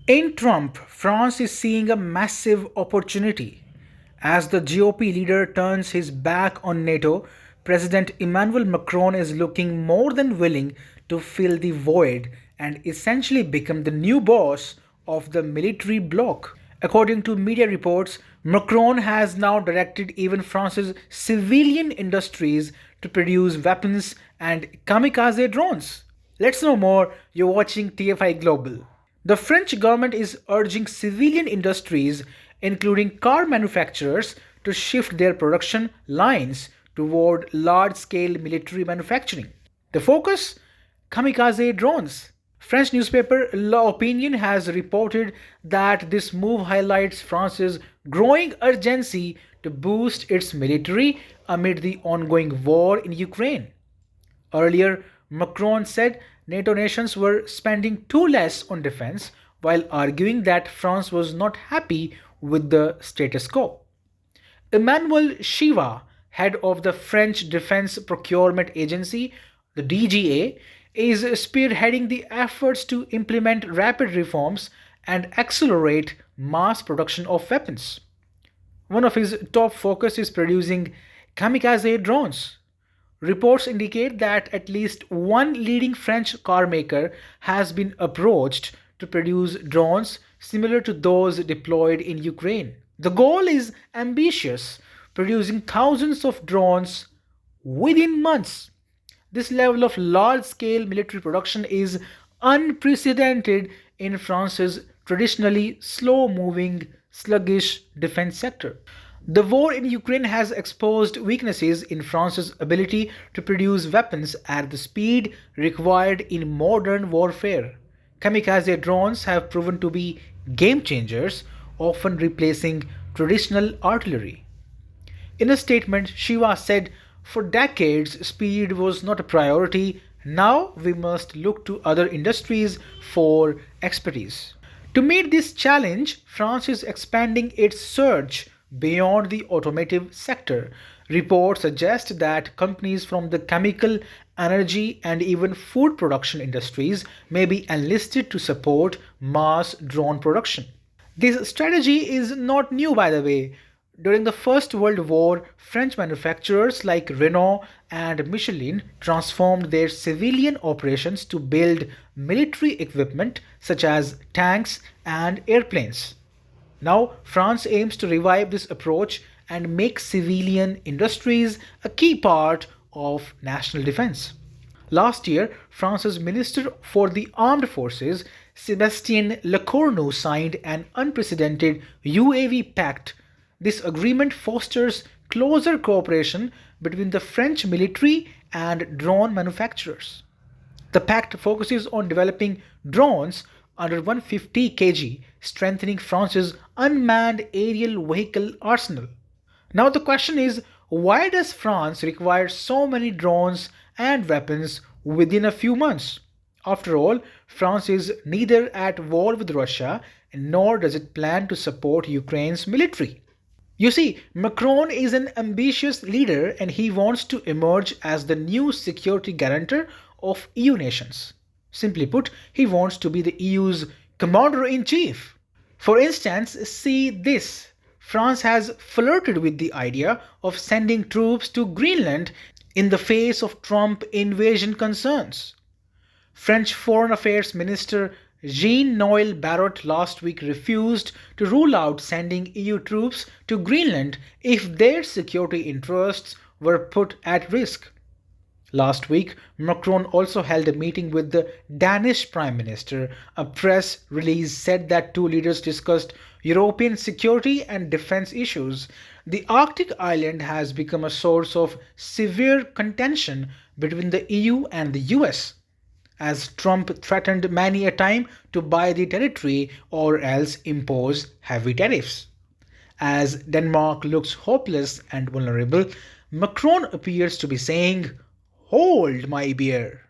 In Trump, France is seeing a massive opportunity. As the GOP leader turns his back on NATO, President Emmanuel Macron is looking more than willing to fill the void and essentially become the new boss of the military bloc. According to media reports, Macron has now directed even France's civilian industries to produce weapons and kamikaze drones. Let's know more. You're watching TFI Global. The French government is urging civilian industries, including car manufacturers, to shift their production lines toward large scale military manufacturing. The focus? Kamikaze drones. French newspaper L'Opinion has reported that this move highlights France's growing urgency to boost its military amid the ongoing war in Ukraine. Earlier, Macron said NATO nations were spending too less on defense while arguing that France was not happy with the status quo. Emmanuel Shiva, head of the French Defense Procurement Agency, the DGA, is spearheading the efforts to implement rapid reforms and accelerate mass production of weapons. One of his top focus is producing kamikaze drones. Reports indicate that at least one leading French car maker has been approached to produce drones similar to those deployed in Ukraine. The goal is ambitious, producing thousands of drones within months. This level of large scale military production is unprecedented in France's traditionally slow moving, sluggish defense sector. The war in Ukraine has exposed weaknesses in France's ability to produce weapons at the speed required in modern warfare. Kamikaze drones have proven to be game changers, often replacing traditional artillery. In a statement, Shiva said, "For decades, speed was not a priority. Now we must look to other industries for expertise." To meet this challenge, France is expanding its search beyond the automotive sector. Reports suggest that companies from the chemical, energy, and even food production industries may be enlisted to support mass drone production. This strategy is not new, by the way. During the First World War, French manufacturers like Renault and Michelin transformed their civilian operations to build military equipment such as tanks and airplanes. Now, France aims to revive this approach and make civilian industries a key part of national defense. Last year, France's Minister for the Armed Forces, Sébastien Lecornu, signed an unprecedented UAV pact. This agreement fosters closer cooperation between the French military and drone manufacturers. The pact focuses on developing drones under 150 kg, strengthening France's unmanned aerial vehicle arsenal. Now, the question is, why does France require so many drones and weapons within a few months? After all, France is neither at war with Russia nor does it plan to support Ukraine's military. You see, Macron is an ambitious leader and he wants to emerge as the new security guarantor of EU nations. Simply put, he wants to be the EU's commander in chief. For instance, see this. France has flirted with the idea of sending troops to Greenland in the face of Trump invasion concerns. French Foreign Affairs Minister Jean-Noël Barrot last week refused to rule out sending EU troops to Greenland if their security interests were put at risk. Last week, Macron also held a meeting with the Danish Prime Minister. A press release said that two leaders discussed European security and defense issues. The Arctic island has become a source of severe contention between the EU and the US, as Trump threatened many a time to buy the territory or else impose heavy tariffs. As Denmark looks hopeless and vulnerable, Macron appears to be saying, "Hold, my beer."